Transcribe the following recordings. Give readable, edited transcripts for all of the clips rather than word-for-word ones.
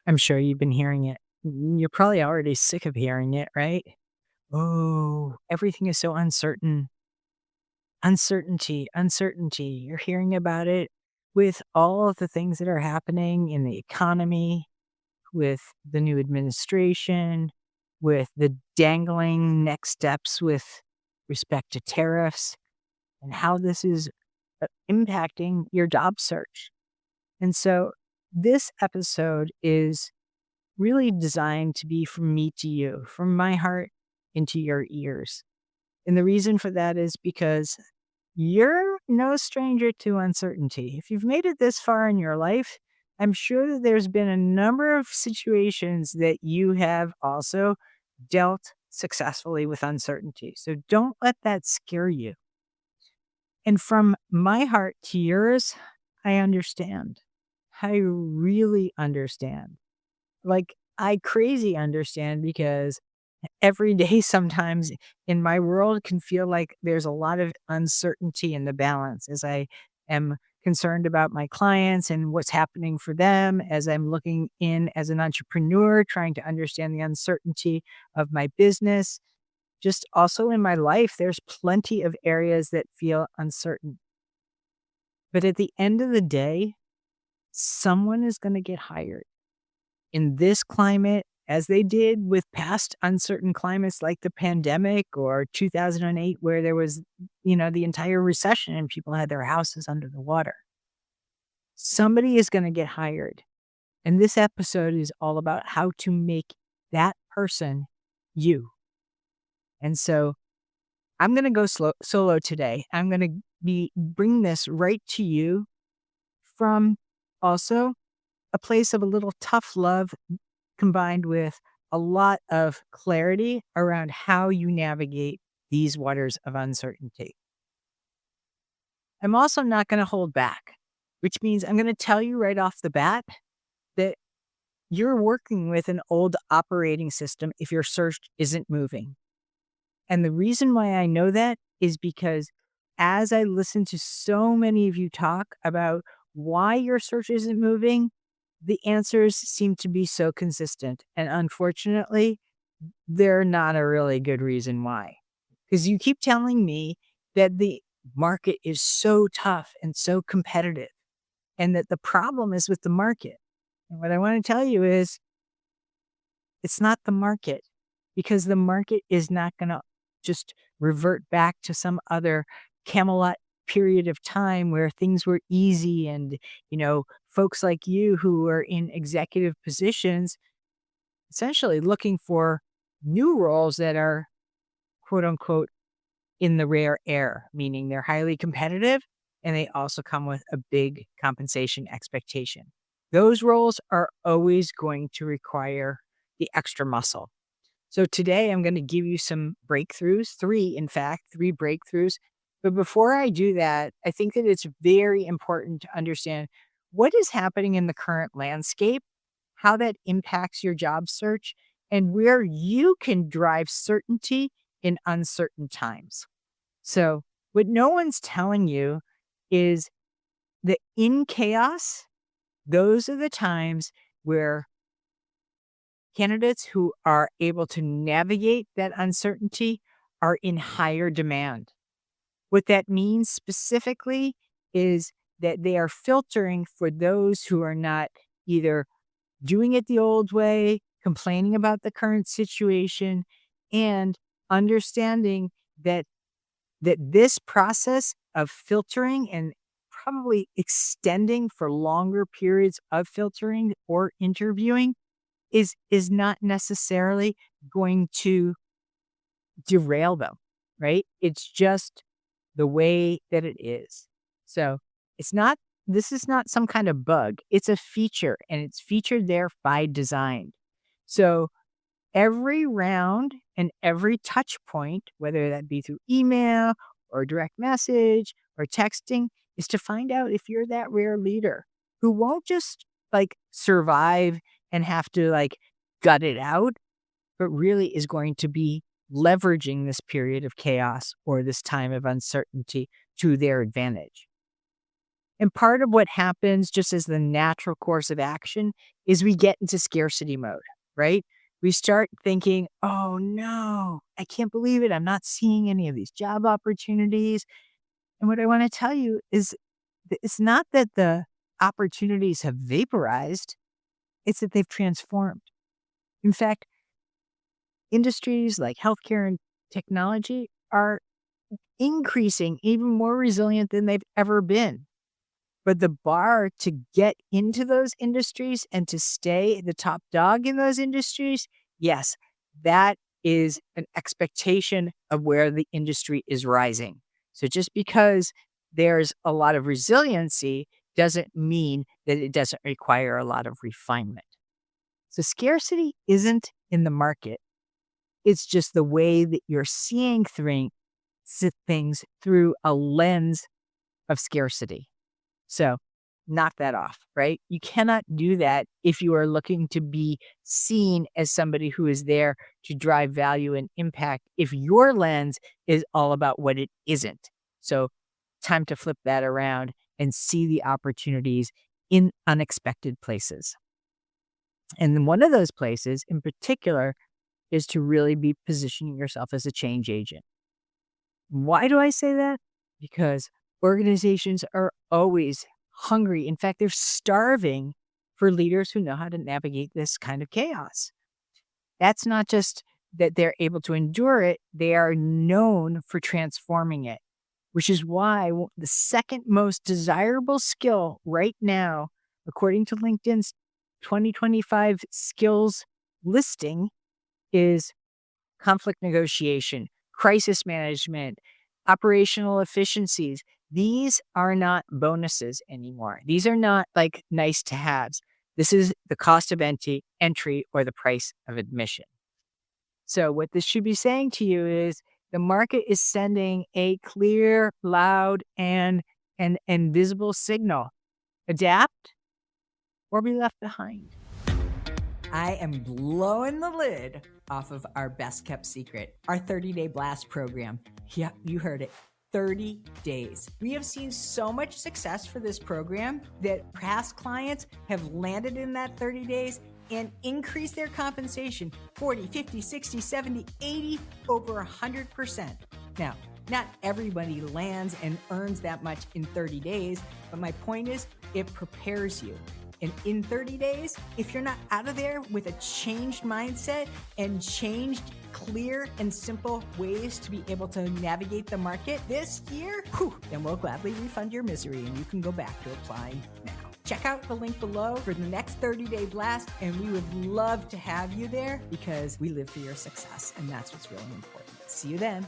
I'm sure you've been hearing it. You're probably already sick of hearing it, right? Oh, everything is so uncertain. Uncertainty, uncertainty. You're hearing about it with all of the things that are happening in the economy, with the new administration, with the dangling next steps with respect to tariffs, and how this is impacting your job search. And so this episode is really designed to be from me to you, from my heart into your ears. And the reason for that is because you're no stranger to uncertainty. If you've made it this far in your life, I'm sure that there's been a number of situations that you have also dealt successfully with uncertainty. So don't let that scare you. And from my heart to yours, I understand. I really understand. Like, I crazy understand because every day sometimes in my world can feel like there's a lot of uncertainty in the balance as I am concerned about my clients and what's happening for them, as I'm looking in as an entrepreneur, trying to understand the uncertainty of my business. Just also in my life, there's plenty of areas that feel uncertain. But at the end of the day, someone is going to get hired in this climate, as they did with past uncertain climates like the pandemic or 2008, where there was, the entire recession and people had their houses under the water. Somebody is going to get hired. And this episode is all about how to make that person you. And so I'm going to go solo today. I'm going to bring this right to you from also a place of a little tough love combined with a lot of clarity around how you navigate these waters of uncertainty. I'm also not going to hold back, which means I'm going to tell you right off the bat that you're working with an old operating system if your search isn't moving. And the reason why I know that is because as I listen to so many of you talk about why your search isn't moving, the answers seem to be so consistent. And unfortunately, they're not a really good reason why. Because you keep telling me that the market is so tough and so competitive, and that the problem is with the market. And what I want to tell you is it's not the market, because the market is not going to just revert back to some other Camelot period of time where things were easy and, folks like you who are in executive positions essentially looking for new roles that are quote unquote in the rare air, meaning they're highly competitive and they also come with a big compensation expectation. Those roles are always going to require the extra muscle. So today I'm going to give you some breakthroughs, three breakthroughs. But before I do that, I think that it's very important to understand what is happening in the current landscape, how that impacts your job search, and where you can drive certainty in uncertain times. So what no one's telling you is that in chaos, those are the times where candidates who are able to navigate that uncertainty are in higher demand. What that means specifically is that they are filtering for those who are not either doing it the old way, complaining about the current situation, and understanding that this process of filtering and probably extending for longer periods of filtering or interviewing is not necessarily going to derail them, right? It's just the way that it is. So this is not some kind of bug. It's a feature, and it's featured there by design. So every round and every touch point, whether that be through email or direct message or texting, is to find out if you're that rare leader who won't just survive and have to gut it out, but really is going to be leveraging this period of chaos or this time of uncertainty to their advantage. And part of what happens just as the natural course of action is we get into scarcity mode, right? We start thinking, oh no, I can't believe it. I'm not seeing any of these job opportunities. And what I want to tell you is it's not that the opportunities have vaporized, it's that they've transformed. In fact, industries like healthcare and technology are increasing, even more resilient than they've ever been. But the bar to get into those industries and to stay the top dog in those industries, yes, that is an expectation of where the industry is rising. So just because there's a lot of resiliency doesn't mean that it doesn't require a lot of refinement. So scarcity isn't in the market. It's just the way that you're seeing things through a lens of scarcity. So knock that off, right? You cannot do that if you are looking to be seen as somebody who is there to drive value and impact if your lens is all about what it isn't. So time to flip that around and see the opportunities in unexpected places. And then one of those places in particular is to really be positioning yourself as a change agent. Why do I say that? Because organizations are always hungry. In fact, they're starving for leaders who know how to navigate this kind of chaos. That's not just that they're able to endure it, they are known for transforming it, which is why the second most desirable skill right now, according to LinkedIn's 2025 skills listing, is conflict negotiation, crisis management, operational efficiencies. These are not bonuses anymore. These are not like nice to haves. This is the cost of entry or the price of admission. So what this should be saying to you is the market is sending a clear, loud, and visible signal. Adapt or be left behind. I am blowing the lid off of our best kept secret, our 30-day blast program. Yeah, you heard it. 30 days. We have seen so much success for this program that past clients have landed in that 30 days and increased their compensation 40, 50, 60, 70, 80, over 100%. Now, not everybody lands and earns that much in 30 days, but my point is it prepares you. And in 30 days, if you're not out of there with a changed mindset and changed clear and simple ways to be able to navigate the market this year, then we'll gladly refund your misery and you can go back to applying now. Check out the link below for the next 30-day blast, and we would love to have you there because we live for your success, and that's what's really important. See you then.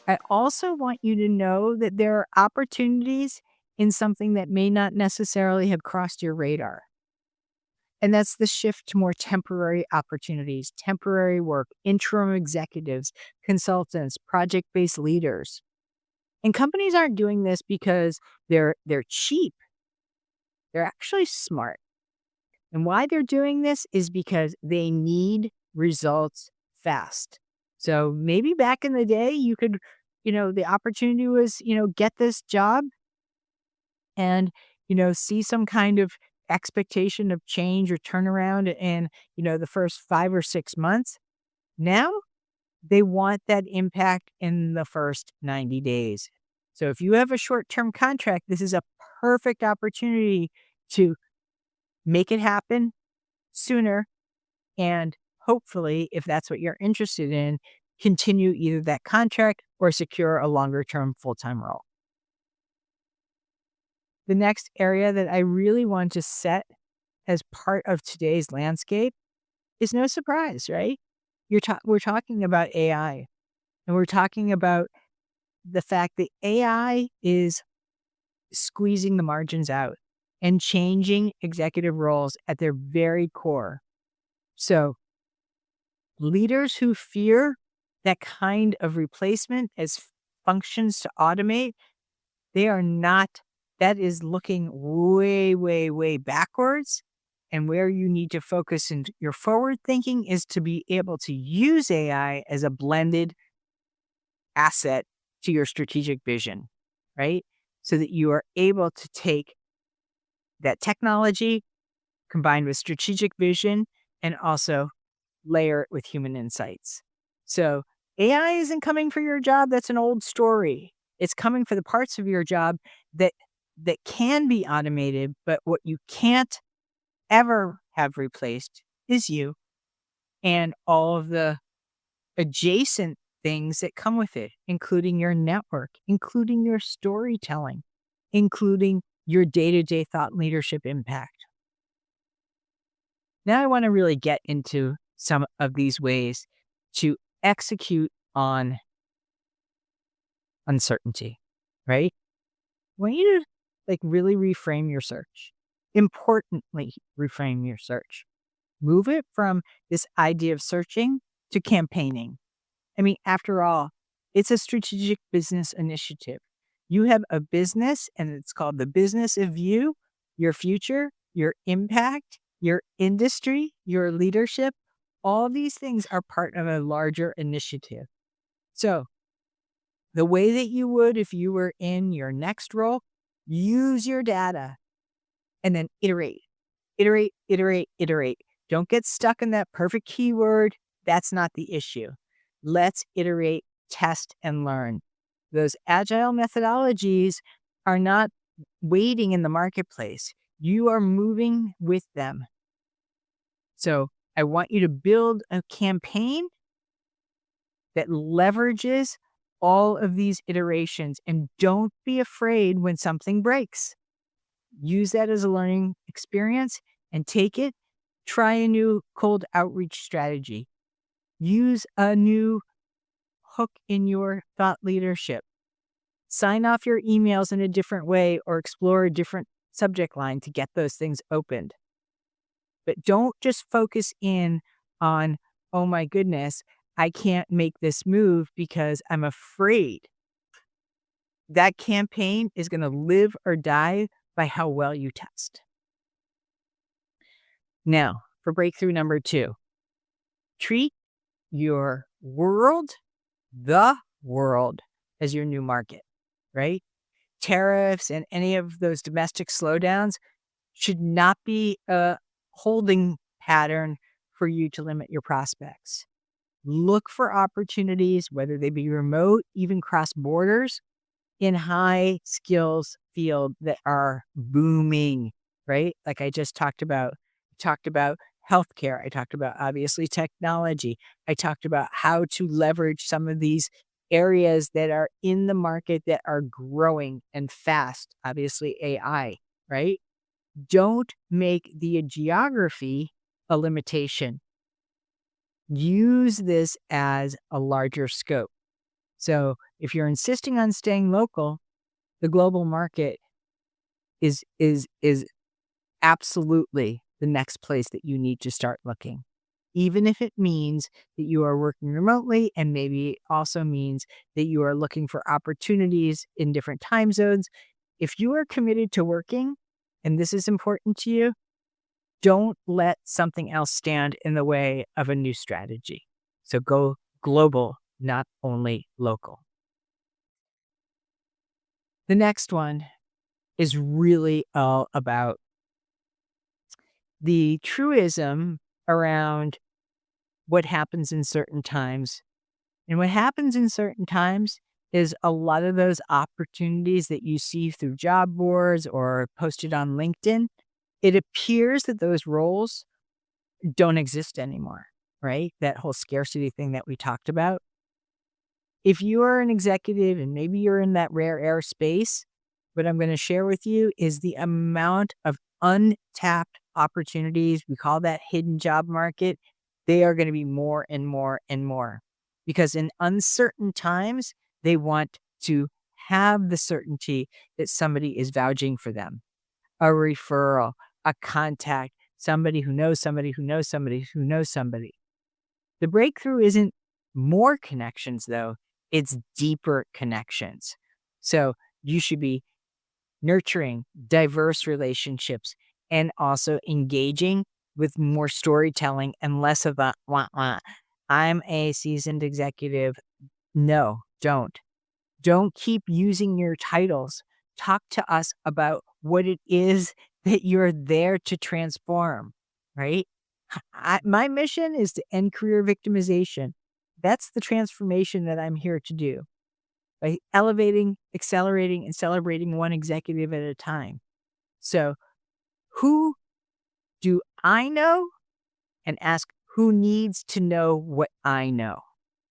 I also want you to know that there are opportunities in something that may not necessarily have crossed your radar. And that's the shift to more temporary opportunities, temporary work, interim executives, consultants, project-based leaders. And companies aren't doing this because they're cheap. They're actually smart. And why they're doing this is because they need results fast. So maybe back in the day, you could, the opportunity was, get this job and, see some kind of expectation of change or turnaround in, the first 5 or 6 months. Now they want that impact in the first 90 days. So if you have a short-term contract, this is a perfect opportunity to make it happen sooner. And hopefully, if that's what you're interested in, continue either that contract or secure a longer-term full-time role. The next area that I really want to set as part of today's landscape is no surprise, right? We're talking about AI, and we're talking about the fact that AI is squeezing the margins out and changing executive roles at their very core. So leaders who fear that kind of replacement as functions to automate, that is looking way, way, way backwards. And where you need to focus in your forward thinking is to be able to use AI as a blended asset to your strategic vision, right? so that you are able to take that technology combined with strategic vision and also layer it with human insights. So AI isn't coming for your job. That's an old story. It's coming for the parts of your job that can be automated, but what you can't ever have replaced is you and all of the adjacent things that come with it, including your network, including your storytelling, including your day-to-day thought leadership impact. Now I want to really get into some of these ways to execute on uncertainty, right? I want you to really reframe your search. Importantly, reframe your search. Move it from this idea of searching to campaigning. I mean, after all, it's a strategic business initiative. You have a business and it's called the business of you, your future, your impact, your industry, your leadership. All these things are part of a larger initiative. So the way that you would if you were in your next role, use your data and then iterate, iterate, iterate, iterate. Don't get stuck in that perfect keyword. That's not the issue. Let's iterate, test, and learn. Those agile methodologies are not waiting in the marketplace. You are moving with them. So I want you to build a campaign that leverages all of these iterations, and don't be afraid when something breaks. Use that as a learning experience and take it. Try a new cold outreach strategy. Use a new hook in your thought leadership. Sign off your emails in a different way or explore a different subject line to get those things opened. But don't just focus in on, oh my goodness, I can't make this move because I'm afraid. That campaign is going to live or die by how well you test. Now, for breakthrough number 2, treat your world, the world, as your new market, right? Tariffs and any of those domestic slowdowns should not be a holding pattern for you to limit your prospects. Look for opportunities, whether they be remote, even cross borders, in high skills field that are booming, right? Like I just talked about. I talked about healthcare. I talked about obviously technology. I talked about how to leverage some of these areas that are in the market that are growing and fast. Obviously AI, right? Don't make the geography a limitation. Use this as a larger scope. So if you're insisting on staying local, the global market is absolutely the next place that you need to start looking. Even if it means that you are working remotely, and maybe it also means that you are looking for opportunities in different time zones. If you are committed to working, and this is important to you, don't let something else stand in the way of a new strategy. So go global, not only local. The next one is really all about the truism around what happens in certain times. And what happens in certain times is a lot of those opportunities that you see through job boards or posted on LinkedIn, it appears that those roles don't exist anymore, right? That whole scarcity thing that we talked about. If you are an executive and maybe you're in that rare air space, what I'm going to share with you is the amount of untapped opportunities. We call that hidden job market. They are going to be more and more and more, because in uncertain times, they want to have the certainty that somebody is vouching for them, a referral, a contact, somebody who knows somebody who knows somebody who knows somebody. The breakthrough isn't more connections, though. It's deeper connections. So you should be nurturing diverse relationships and also engaging with more storytelling and less of a wah, wah. I'm a seasoned executive. No, don't. Don't keep using your titles talk to us about what it is that you're there to transform, right? My mission is to end career victimization. That's the transformation that I'm here to do by elevating, accelerating, and celebrating one executive at a time. So, who do I know? And ask who needs to know what I know.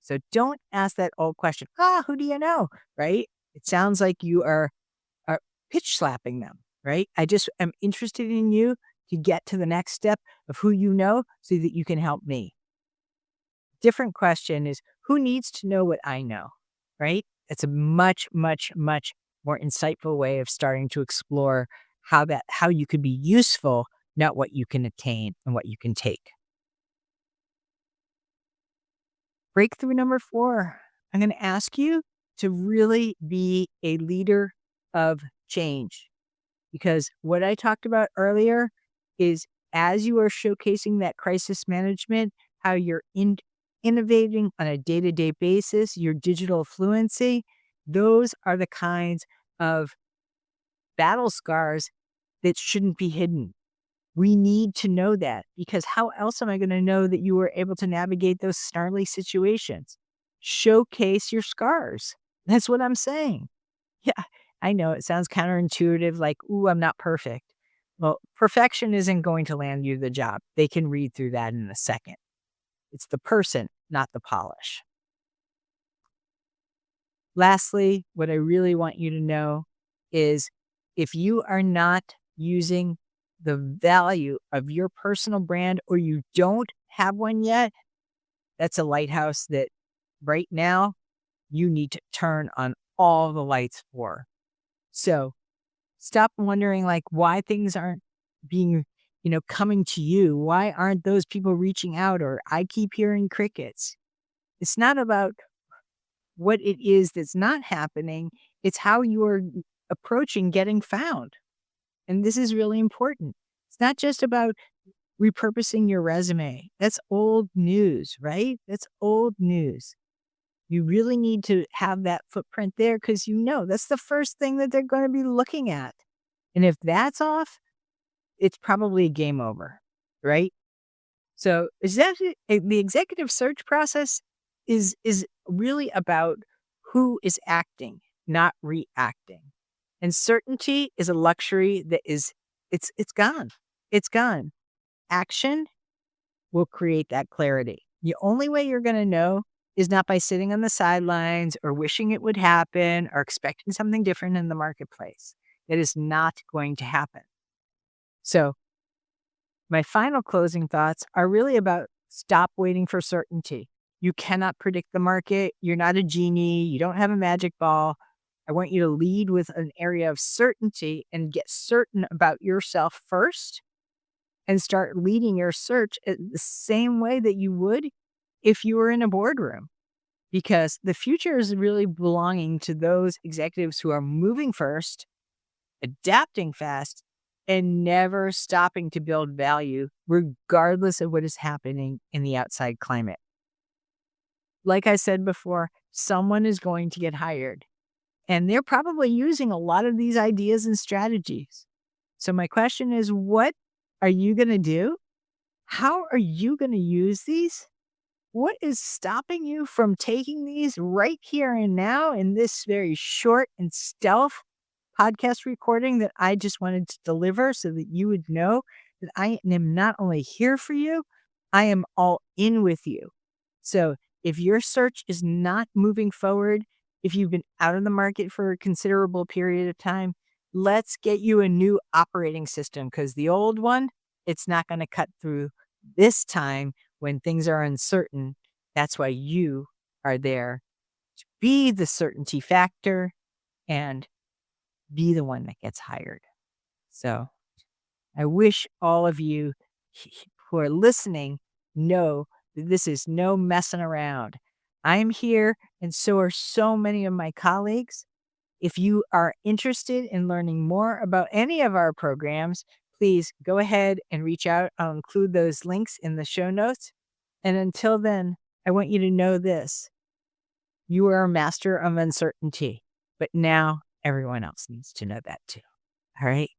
So don't ask that old question, who do you know? Right? It sounds like you are pitch slapping them, right? I just am interested in you to get to the next step of who you know so that you can help me. Different question is who needs to know what I know, right? It's a much, much, much more insightful way of starting to explore how you could be useful, not what you can attain and what you can take. Breakthrough number 4, I'm going to ask you to really be a leader of change, because what I talked about earlier is as you are showcasing that crisis management, how you're innovating on a day-to-day basis, your digital fluency, those are the kinds of battle scars that shouldn't be hidden. We need to know that, because how else am I going to know that you were able to navigate those snarly situations? Showcase your scars. That's what I'm saying. Yeah, I know it sounds counterintuitive, like, ooh, I'm not perfect. Well, perfection isn't going to land you the job. They can read through that in a second. It's the person, not the polish. Lastly, what I really want you to know is if you are not using the value of your personal brand, or you don't have one yet, that's a lighthouse that right now you need to turn on all the lights for. So stop wondering like why things aren't being, coming to you. Why aren't those people reaching out? Or I keep hearing crickets. It's not about what it is that's not happening. It's how you are approaching getting found. And this is really important. It's not just about repurposing your resume. That's old news, right? That's old news. You really need to have that footprint there because that's the first thing that they're going to be looking at. And if that's off, it's probably a game over, right? So the executive search process is really about who is acting, not reacting. And certainty is a luxury that it's gone. It's gone. Action will create that clarity. The only way you're going to know is not by sitting on the sidelines or wishing it would happen or expecting something different in the marketplace. That is not going to happen. So my final closing thoughts are really about stop waiting for certainty. You cannot predict the market. You're not a genie. You don't have a magic ball. I want you to lead with an area of certainty and get certain about yourself first and start leading your search the same way that you would if you were in a boardroom. Because the future is really belonging to those executives who are moving first, adapting fast, and never stopping to build value, regardless of what is happening in the outside climate. Like I said before, someone is going to get hired, and they're probably using a lot of these ideas and strategies. So my question is, what are you going to do? How are you going to use these? What is stopping you from taking these right here and now in this very short and stealth podcast recording that I just wanted to deliver so that you would know that I am not only here for you, I am all in with you. So if your search is not moving forward, if you've been out of the market for a considerable period of time, let's get you a new operating system, because the old one, it's not going to cut through this time when things are uncertain. That's why you are there to be the certainty factor and be the one that gets hired. So I wish all of you who are listening know that this is no messing around. I'm here, and so are so many of my colleagues. If you are interested in learning more about any of our programs, please go ahead and reach out. I'll include those links in the show notes. And until then, I want you to know this. You are a master of uncertainty, but now everyone else needs to know that too. All right?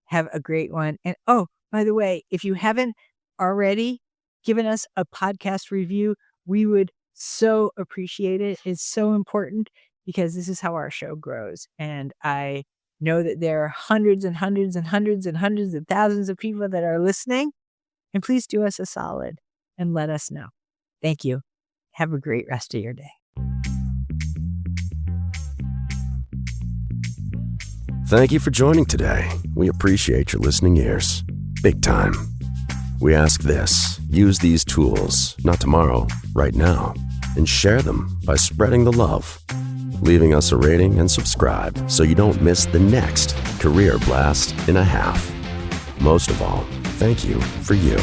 Have a great one. And oh, by the way, if you haven't already given us a podcast review, we would so appreciate it. It's so important because this is how our show grows. And I know that there are hundreds and hundreds and hundreds and hundreds of thousands of people that are listening. And please do us a solid and let us know. Thank you. Have a great rest of your day. Thank you for joining today. We appreciate your listening ears. Big time. We ask this: use these tools, not tomorrow, right now, and share them by spreading the love, leaving us a rating and subscribe so you don't miss the next career blast in a half. Most of all, thank you for you.